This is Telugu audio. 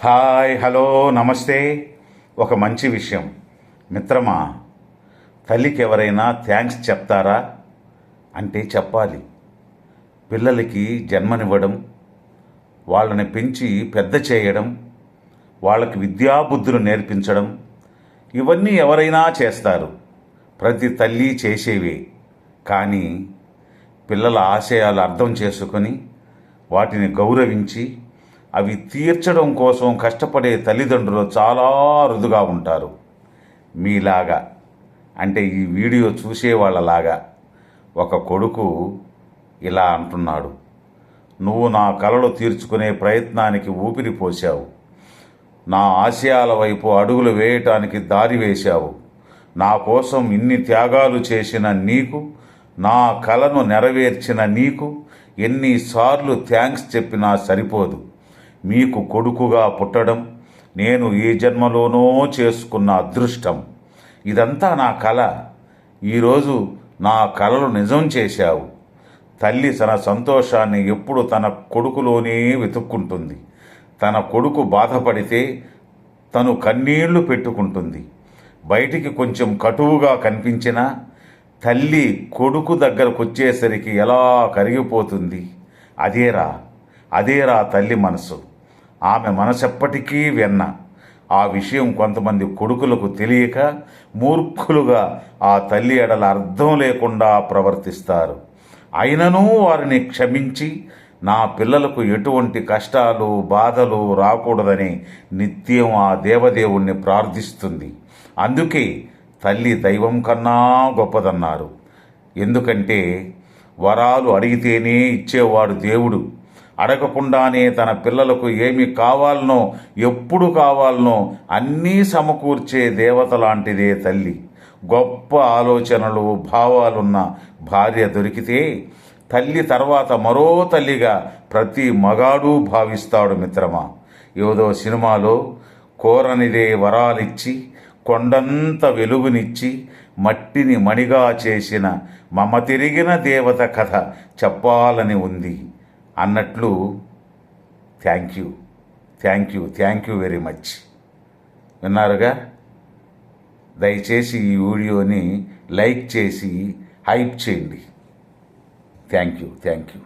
హాయ్, హలో, నమస్తే. ఒక మంచి విషయం మిత్రమా. తల్లికి ఎవరైనా థ్యాంక్స్ చెప్తారా అంటే చెప్పాలి. పిల్లలకి జన్మనివ్వడం, వాళ్ళని పెంచి పెద్ద చేయడం, వాళ్ళకి విద్యాబుద్ధులు నేర్పించడం, ఇవన్నీ ఎవరైనా చేస్తారు. ప్రతి తల్లి చేసేవే. కానీ పిల్లల ఆశయాలు అర్థం చేసుకొని వాటిని గౌరవించి అవి తీర్చడం కోసం కష్టపడే తల్లిదండ్రులు చాలా అరుదుగా ఉంటారు. మీలాగా, అంటే ఈ వీడియో చూసేవాళ్ళలాగా ఒక కొడుకు ఇలా అంటున్నాడు: నువ్వు నా కలలు తీర్చుకునే ప్రయత్నానికి ఊపిరి పోశావు, నా ఆశయాల వైపు అడుగులు వేయటానికి దారి వేశావు. నా కోసం ఇన్ని త్యాగాలు చేసిన నీకు, నా కలను నెరవేర్చిన నీకు ఎన్నిసార్లు థ్యాంక్స్ చెప్పినా సరిపోదు. మీకు కొడుకుగా పుట్టడం నేను ఈ జన్మలోనో చేసుకున్న అదృష్టం. ఇదంతా నా కల. ఈరోజు నా కలలు నిజం చేశావు. తల్లి తన సంతోషాన్ని ఎప్పుడు తన కొడుకులోనే వెతుక్కుంటుంది. తన కొడుకు బాధపడితే తను కన్నీళ్లు పెట్టుకుంటుంది. బయటికి కొంచెం కటువుగా కనిపించినా తల్లి కొడుకు దగ్గరకు వచ్చేసరికి ఎలా కరిగిపోతుంది. అదేరా తల్లి మనసు. ఆమె మనసెప్పటికీ వెన్న. ఆ విషయం కొంతమంది కొడుకులకు తెలియక మూర్ఖులుగా ఆ తల్లి ఎడల అర్థం లేకుండా ప్రవర్తిస్తారు. అయినను వారిని క్షమించి నా పిల్లలకు ఎటువంటి కష్టాలు బాధలు రాకూడదని నిత్యం ఆ దేవదేవుణ్ణి ప్రార్థిస్తుంది. అందుకే తల్లి దైవం కన్నా గొప్పదన్నారు. ఎందుకంటే వరాలు అడిగితేనే ఇచ్చేవాడు దేవుడు. అడగకుండానే తన పిల్లలకు ఏమి కావాలనో, ఎప్పుడు కావాలనో అన్నీ సమకూర్చే దేవత లాంటిదే తల్లి. గొప్ప ఆలోచనలు భావాలున్న భార్య దొరికితే తల్లి తర్వాత మరో తల్లిగా ప్రతి మగాడు భావిస్తాడు మిత్రమా. ఏదో సినిమాలో కోరనిదే వరాలిచ్చి కొండంత వెలుగునిచ్చి మట్టిని మణిగా చేసిన మమ తిరిగిన దేవత కథ చెప్పాలని ఉంది అన్నట్లు. Thank you very much. విన్నారుగా. దయచేసి ఈ వీడియోని లైక్ చేసి హైప్ చేయండి. Thank you.